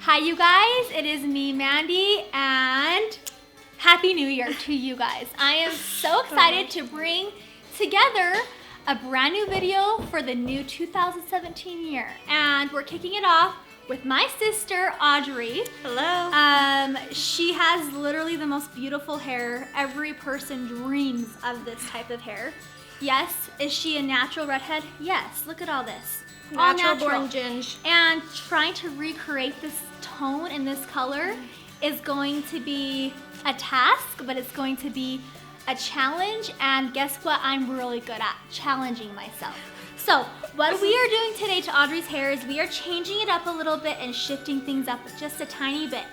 Hi you guys, it is me, Mandy, and Happy New Year to you guys. I am so excited to bring together a brand new video for the new 2017 year. And we're kicking it off with my sister, Audrey. Hello. She has literally the most beautiful hair. Every person dreams of this type of hair. Yes, is she a natural redhead? Yes, look at all this. Natural born ginge. And trying to recreate this tone and this color is going to be a task, but it's going to be a challenge. And guess what I'm really good at? Challenging myself. So what we are doing today to Audrey's hair is we are changing it up a little bit and shifting things up just a tiny bit.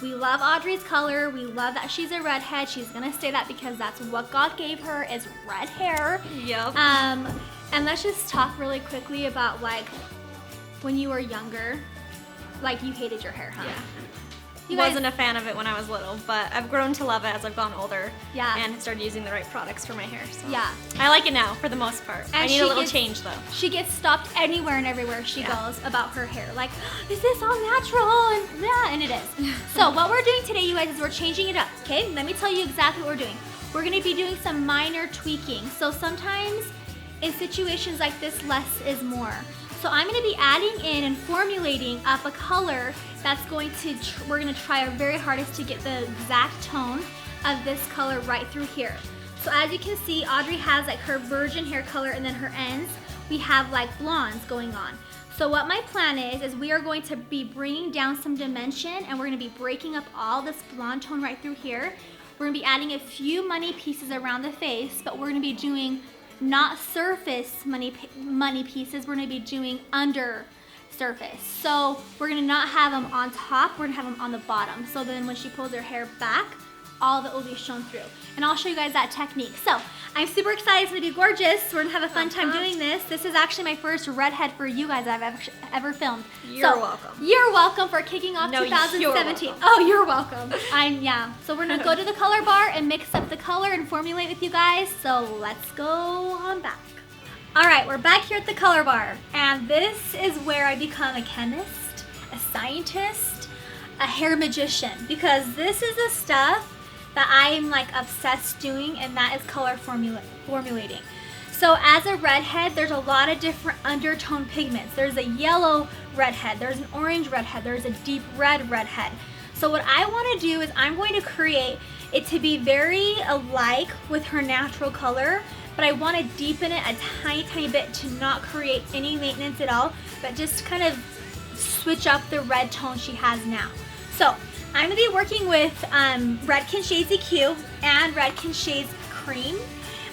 We love Audrey's color. We love that she's a redhead. She's gonna stay that because that's what God gave her, is red hair. Yep. And let's just talk really quickly about like when you were younger, like you hated your hair, huh? Yeah. You guys, Wasn't a fan of it when I was little, but I've grown to love it as I've gotten older. Yeah. And started using the right products for my hair. So Yeah. I like it now for the most part. And I need she a little gets- change though. She gets stopped anywhere and everywhere she Yeah. goes about her hair. Like, is this all natural? And yeah, and it is. So what we're doing today, you guys, is we're changing it up, okay? Let me tell you exactly what we're doing. We're gonna be doing some minor tweaking. So sometimes in situations like this, less is more. So I'm gonna be adding in and formulating up a color that's going to, we're gonna try our very hardest to get the exact tone of this color right through here. So as you can see, Audrey has like her virgin hair color, and then her ends, we have like blondes going on. So what my plan is we are going to be bringing down some dimension, and we're gonna be breaking up all this blonde tone right through here. We're gonna be adding a few money pieces around the face, but we're gonna be doing not surface money pieces, we're gonna be doing under surface. So we're gonna not have them on top, we're gonna have them on the bottom. So then when she pulls her hair back, all of it will be shown through. And I'll show you guys that technique. So I'm super excited, it's gonna be gorgeous. We're gonna have a fun time doing this. This is actually my first redhead for you guys I've ever filmed. You're welcome. You're welcome for kicking off 2017. You're welcome. Oh, you're welcome. Yeah. So we're gonna go to the color bar and mix up the color and formulate with you guys. So let's go on back. All right, we're back here at the color bar. And this is where I become a chemist, a scientist, a hair magician, because this is the stuff that I'm like obsessed doing, and that is color formulating. So as a redhead, there's a lot of different undertone pigments. There's a yellow redhead, there's an orange redhead, there's a deep red redhead. So what I want to do is I'm going to create it to be very alike with her natural color, but I want to deepen it a tiny bit to not create any maintenance at all, but just kind of switch up the red tone she has now. So I'm going to be working with REDKEN Shades EQ and REDKEN Shades Cream.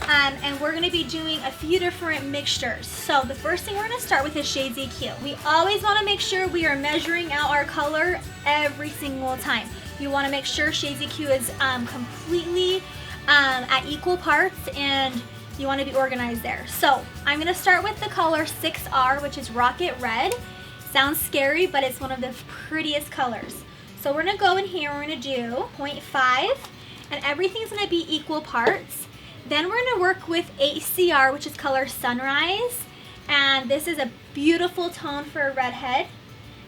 And we're going to be doing a few different mixtures. So the first thing we're going to start with is Shades EQ. We always want to make sure we are measuring out our color every single time. You want to make sure Shades EQ is completely at equal parts, and you want to be organized there. So I'm going to start with the color 6R, which is Rocket Red. Sounds scary, but it's one of the prettiest colors. So we're going to go in here, we're going to do 0.5, and everything's going to be equal parts. Then we're going to work with 8CR, which is color Sunrise, and this is a beautiful tone for a redhead,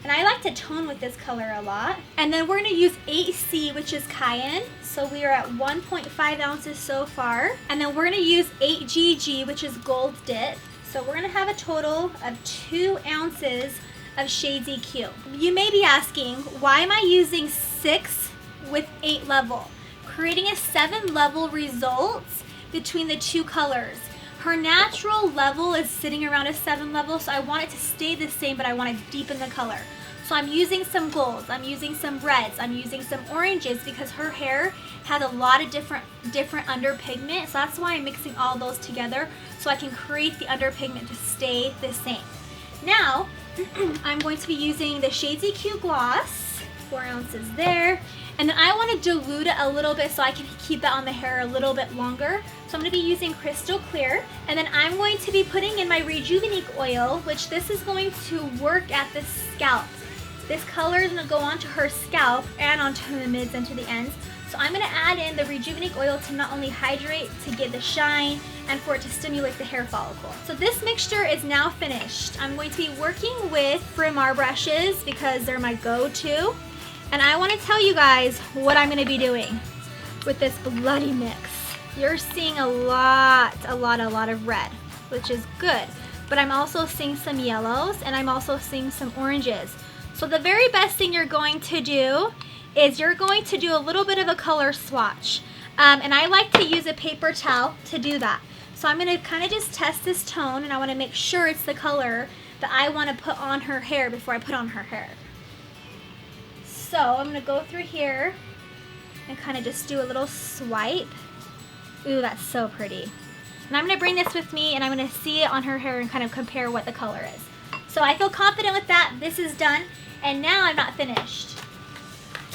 and I like to tone with this color a lot. And then we're going to use 8C, which is Cayenne, so we are at 1.5 ounces so far. And then we're going to use 8GG, which is Gold Dip, so we're going to have a total of 2 ounces of Shades EQ. You may be asking, why am I using 6 with 8 level? Creating a 7 level results between the two colors. Her natural level is sitting around a 7 level, so I want it to stay the same, but I want to deepen the color. So I'm using some golds, I'm using some reds, I'm using some oranges, because her hair has a lot of different underpigment, so that's why I'm mixing all those together, so I can create the underpigment to stay the same. Now, I'm going to be using the Shades EQ Gloss, 4 ounces there, and then I want to dilute it a little bit so I can keep that on the hair a little bit longer. So I'm going to be using Crystal Clear, and then I'm going to be putting in my Rejuvenate oil, which this is going to work at the scalp. This color is gonna go onto her scalp and onto the mids and to the ends. So I'm gonna add in the Rejuvenate oil to not only hydrate, to get the shine, and for it to stimulate the hair follicle. So this mixture is now finished. I'm going to be working with Frimar brushes because they're my go-to. And I wanna tell you guys what I'm gonna be doing with this bloody mix. You're seeing a lot of red, which is good. But I'm also seeing some yellows and I'm also seeing some oranges. So the very best thing you're going to do is you're going to do a little bit of a color swatch. And I like to use a paper towel to do that. So I'm gonna kind of just test this tone and I wanna make sure it's the color that I wanna put on her hair before I put on her hair. So I'm gonna go through here and kind of just do a little swipe. Ooh, that's so pretty. And I'm gonna bring this with me and I'm gonna see it on her hair and kind of compare what the color is. So I feel confident with that. This is done. And now I'm not finished.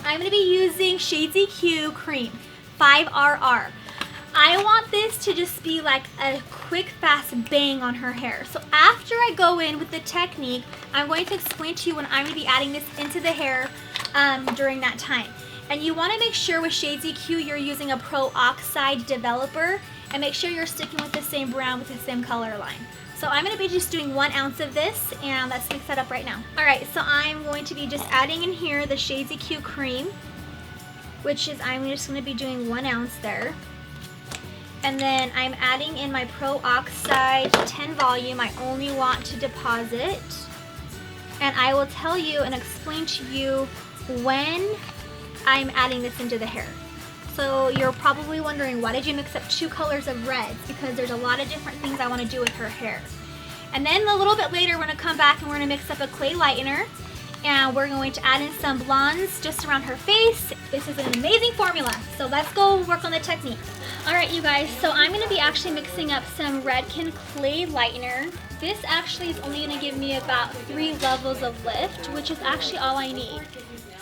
I'm gonna be using Shades EQ Cream 5RR. I want this to just be like a quick, fast bang on her hair. So after I go in with the technique, I'm going to explain to you when I'm gonna be adding this into the hair during that time. And you wanna make sure with Shades EQ you're using a Pro Oxide developer and make sure you're sticking with the same brand with the same color line. So I'm gonna be just doing 1 ounce of this and let's mix that up right now. All right, so I'm going to be just adding in here the Shades EQ cream, which is, I'm just gonna be doing 1 ounce there. And then I'm adding in my Pro Oxide 10 volume. I only want to deposit. And I will tell you and explain to you when I'm adding this into the hair. So you're probably wondering, why did you mix up 2 colors of reds? Because there's a lot of different things I want to do with her hair. And then a little bit later, we're going to come back and we're going to mix up a clay lightener. And we're going to add in some blondes just around her face. This is an amazing formula. So let's go work on the technique. All right, you guys, so I'm going to be actually mixing up some Redken clay lightener. This actually is only going to give me about 3 levels of lift, which is actually all I need.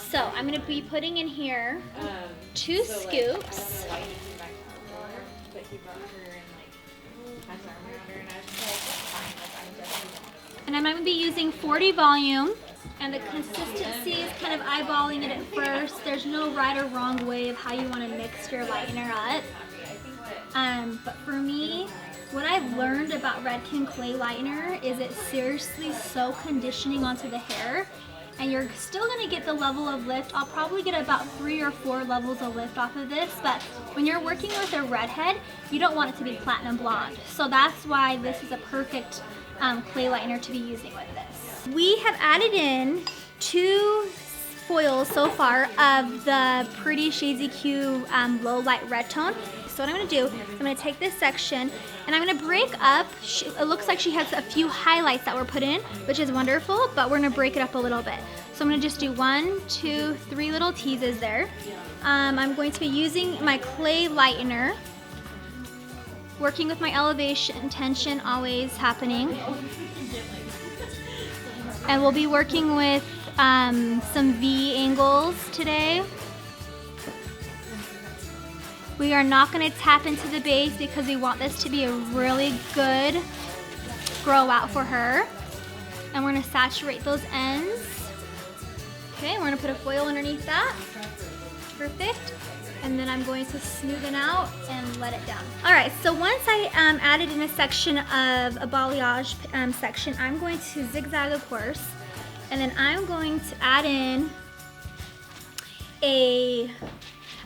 So I'm going to be putting in here 2 scoops. And I'm going to be using 40 volume. And the consistency is kind of eyeballing it at first. There's no right or wrong way of how you want to mix your lightener up. But for me, what I've learned about Redken clay lightener is it's seriously so conditioning onto the hair. And you're still going to get the level of lift. I'll probably get about 3 or 4 levels of lift off of this, but when you're working with a redhead, you don't want it to be platinum blonde. So that's why this is a perfect clay lightener to be using with this. We have added in 2 foils so far of the Pretty Shades EQ Low Light Red Tone. So what I'm going to do is I'm going to take this section and I'm going to break up. It looks like she has a few highlights that were put in, which is wonderful, but we're going to break it up a little bit. So I'm going to just do 1, 2, 3 little teases there. I'm going to be using my clay lightener, working with my elevation tension always happening. And we'll be working with some V angles today. We are not going to tap into the base because we want this to be a really good grow out for her. And we're going to saturate those ends. Okay, we're going to put a foil underneath that. Perfect. And then I'm going to smoothen out and let it down. All right, so once I added in a section of a balayage section, I'm going to zigzag, of course. And then I'm going to add in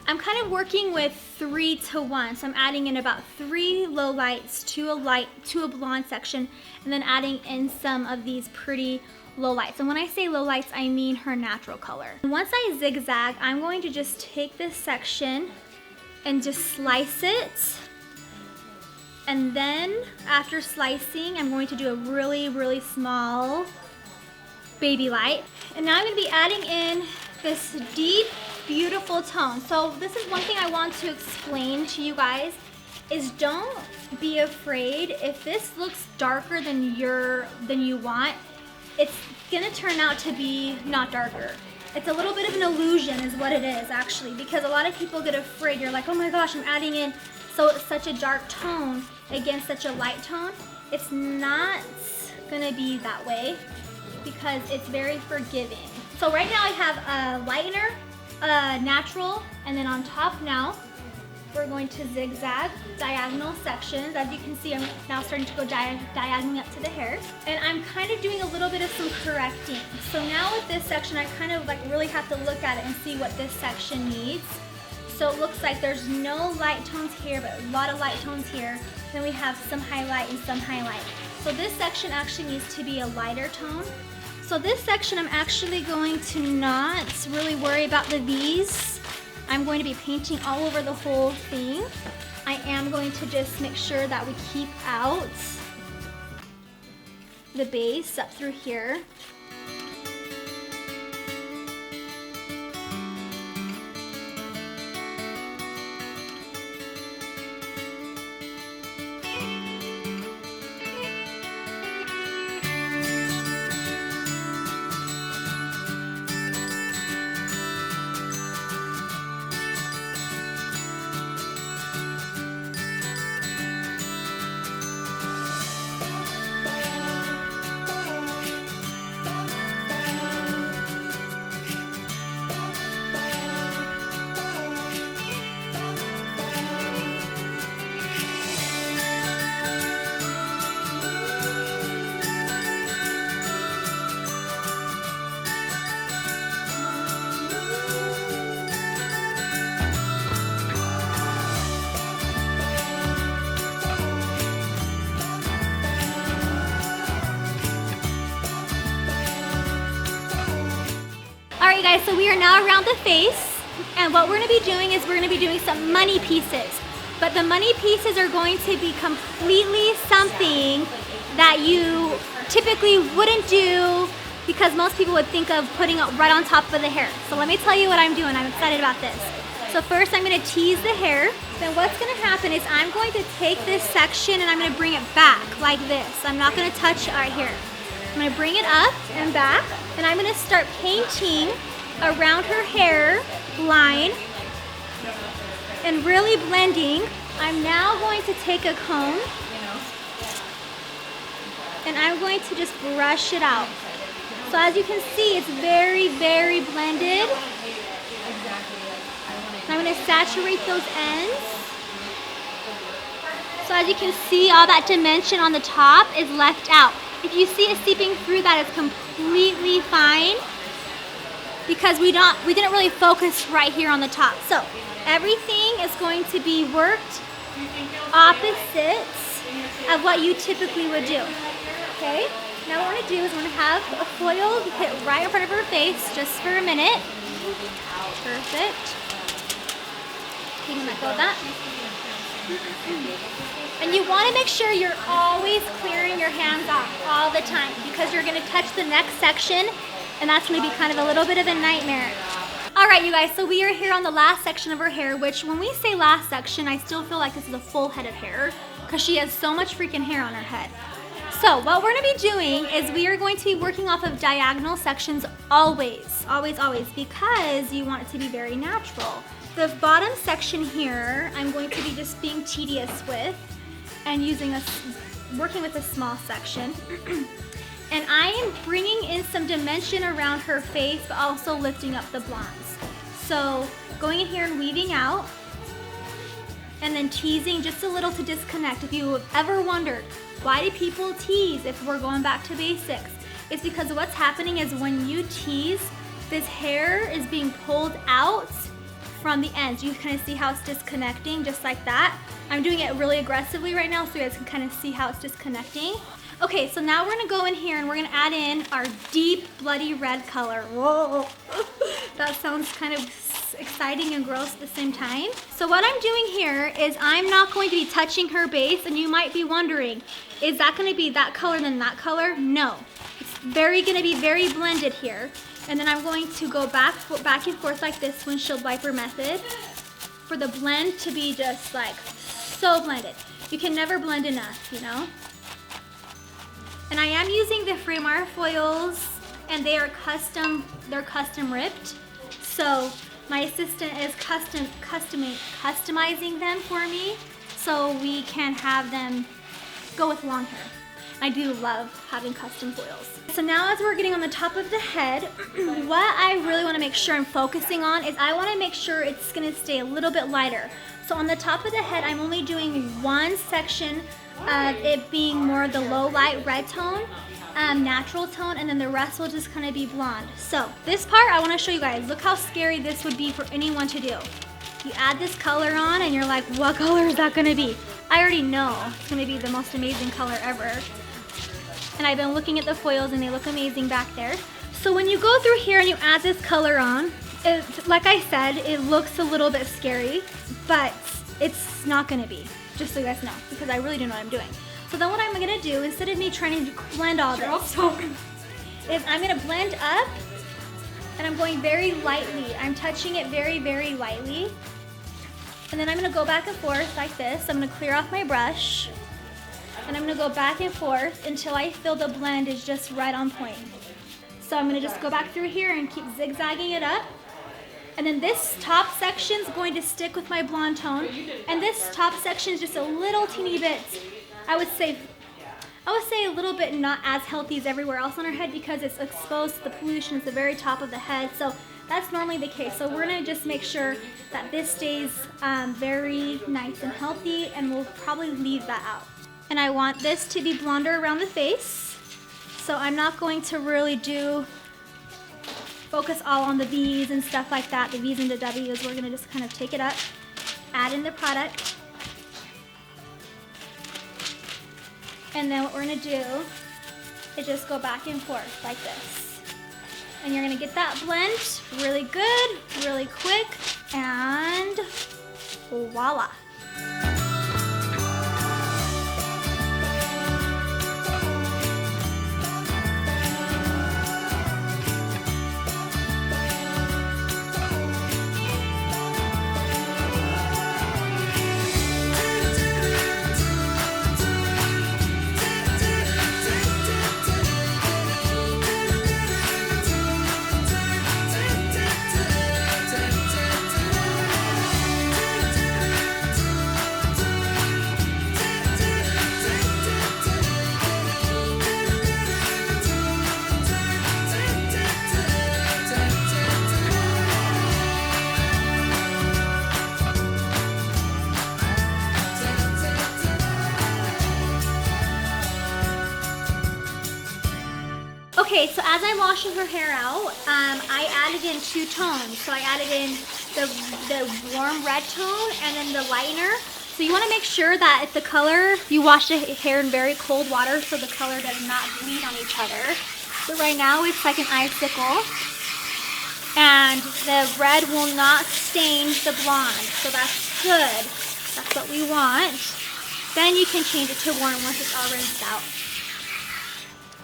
I'm kind of working with 3 to 1. So I'm adding in about 3 low lights to a blonde section, and then adding in some of these pretty low lights. And when I say low lights, I mean her natural color. And once I zigzag, I'm going to just take this section and just slice it. And then after slicing, I'm going to do a really, really small baby light. And now I'm going to be adding in this deep, beautiful tone. So this is one thing I want to explain to you guys is don't be afraid. If this looks darker than you want, it's gonna turn out to be not darker. It's a little bit of an illusion is what it is actually, because a lot of people get afraid. You're like, oh my gosh, I'm adding in such a dark tone against such a light tone. It's not gonna be that way because it's very forgiving. So right now I have a lightener, a natural, and then on top now, we're going to zigzag diagonal sections. As you can see, I'm now starting to go diagonally up to the hair. And I'm kind of doing a little bit of some correcting. So now with this section, I kind of like really have to look at it and see what this section needs. So it looks like there's no light tones here, but a lot of light tones here. Then we have some highlight and some highlight. So this section actually needs to be a lighter tone. So this section, I'm actually going to not really worry about the V's. I'm going to be painting all over the whole thing. I am going to just make sure that we keep out the base up through here. Alright guys, so we are now around the face, and what we're going to be doing is we're going to be doing some money pieces. But the money pieces are going to be completely something that you typically wouldn't do because most people would think of putting it right on top of the hair. So let me tell you what I'm doing. I'm excited about this. So first I'm going to tease the hair. Then what's going to happen is I'm going to take this section and I'm going to bring it back like this. I'm not going to touch it right here. I'm going to bring it up and back, and I'm going to start painting around her hair line and really blending. I'm now going to take a comb and I'm going to just brush it out. So as you can see, it's very, very blended. And I'm going to saturate those ends. So as you can see, all that dimension on the top is left out. If you see it seeping through, that is completely fine because we didn't really focus right here on the top. So everything is going to be worked opposites of what you typically would do. Okay? Now what we're going to do is we're going to have a foil hit right in front of her face just for a minute. Perfect. You can let go of that. And you want to make sure you're always clearing your hands off all the time because you're going to touch the next section and that's going to be kind of a little bit of a nightmare. Alright you guys, so we are here on the last section of her hair, which when we say last section, I still feel like this is a full head of hair because she has so much freaking hair on her head. So what we're going to be doing is we are going to be working off of diagonal sections always, always, always, because you want it to be very natural. The bottom section here, I'm going to be just being tedious with and working with a small section. And I am bringing in some dimension around her face, but also lifting up the blondes. So going in here and weaving out, and then teasing just a little to disconnect. If you have ever wondered, why do people tease if we're going back to basics? It's because what's happening is when you tease, this hair is being pulled out from the ends. You kind of see how it's disconnecting just like that. I'm doing it really aggressively right now so you guys can kind of see how it's disconnecting. Okay, so now we're gonna go in here and we're gonna add in our deep bloody red color. Whoa, that sounds kind of exciting and gross at the same time. So what I'm doing here is I'm not going to be touching her base, and you might be wondering, is that gonna be that color and then that color? No, it's gonna be very blended here. And then I'm going to go back and forth like this windshield wiper method for the blend to be just like so blended. You can never blend enough, you know? And I am using the Fremar foils, and they are custom ripped. So my assistant is customizing them for me so we can have them go with long hair. I do love having custom foils. So now as we're getting on the top of the head, what I really want to make sure I'm focusing on is I want to make sure it's going to stay a little bit lighter. So on the top of the head, I'm only doing one section of it being more the low light red tone, natural tone, and then the rest will just kind of be blonde. So this part I want to show you guys. Look how scary this would be for anyone to do. You add this color on and you're like, what color is that going to be? I already know it's going to be the most amazing color ever. And I've been looking at the foils and they look amazing back there. So when you go through here and you add this color on, like I said, it looks a little bit scary, but it's not going to be, just so you guys know, because I really do know what I'm doing. So then what I'm going to do, instead of me trying to blend all this, is I'm going to blend up, and I'm going very lightly. I'm touching it very, very lightly. And then I'm going to go back and forth like this. I'm going to clear off my brush, and I'm going to go back and forth until I feel the blend is just right on point. So I'm going to just go back through here and keep zigzagging it up. And then this top section is going to stick with my blonde tone. And this top section is just a little teeny bit, I would say a little bit not as healthy as everywhere else on her head because it's exposed to the pollution at the very top of the head. So that's normally the case. So we're gonna just make sure that this stays very nice and healthy, and we'll probably leave that out. And I want this to be blonder around the face. So I'm not going to really focus all on the V's and stuff like that, the V's and the W's. We're gonna just kind of take it up, add in the product. And then what we're gonna do is just go back and forth like this. And you're gonna get that blend really good, really quick, and voila. Okay, so as I'm washing her hair out, I added in 2 tones. So I added in the warm red tone and then the lightener. So you want to make sure that if the color, you wash the hair in very cold water so the color does not bleed on each other. But right now it's like an icicle. And the red will not stain the blonde. So that's good. That's what we want. Then you can change it to warm once it's all rinsed out.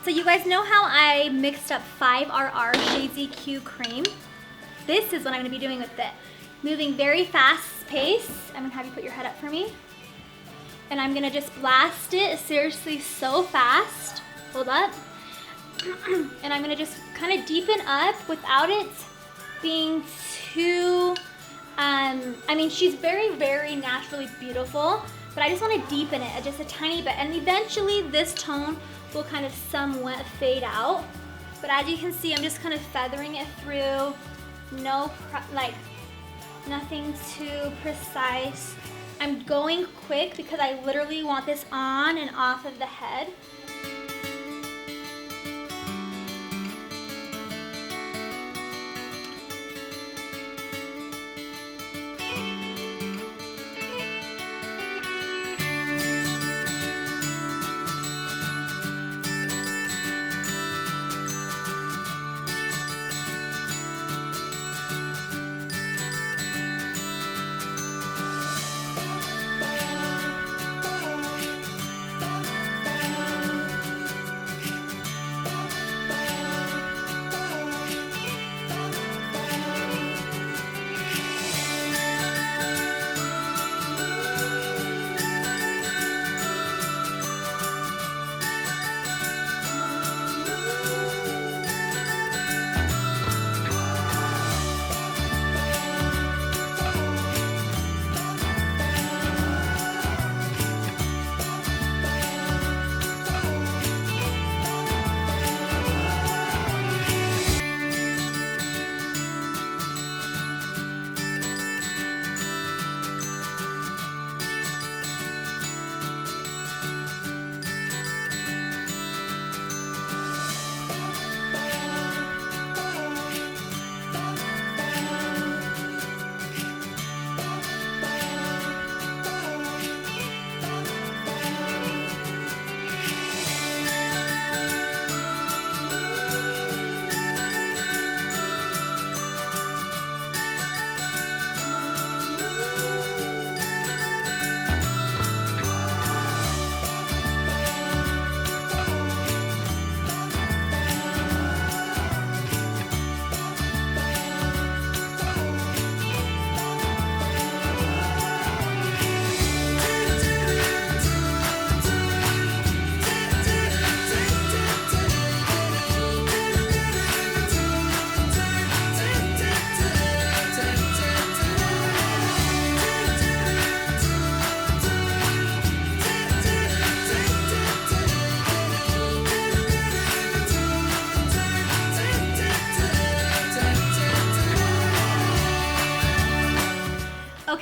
So you guys know how I mixed up 5RR Shades EQ cream? This is what I'm going to be doing with it. Moving very fast pace. I'm going to have you put your head up for me. And I'm going to just blast it seriously so fast. Hold up. And I'm going to just kind of deepen up without it being too, I mean, she's very, very naturally beautiful, but I just want to deepen it just a tiny bit. And eventually this tone will kind of somewhat fade out. But as you can see, I'm just kind of feathering it through. Nothing too precise. I'm going quick because I literally want this on and off of the head.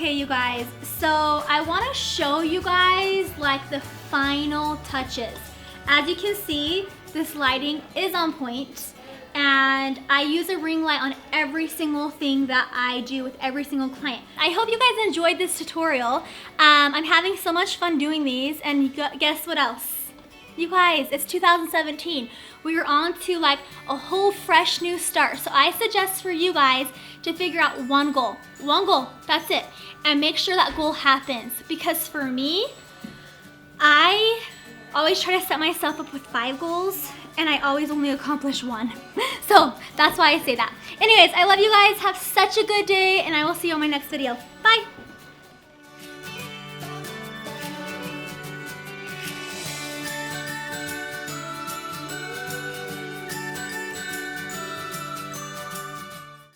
Okay, you guys, so I want to show you guys like the final touches. As you can see, this lighting is on point, and I use a ring light on every single thing that I do with every single client. I hope you guys enjoyed this tutorial. I'm having so much fun doing these, and guess what else? You guys, it's 2017. We are on to like a whole fresh new start. So I suggest for you guys to figure out one goal, that's it. And make sure that goal happens. Because for me, I always try to set myself up with 5 goals and I always only accomplish 1. So that's why I say that. Anyways, I love you guys. Have such a good day and I will see you on my next video.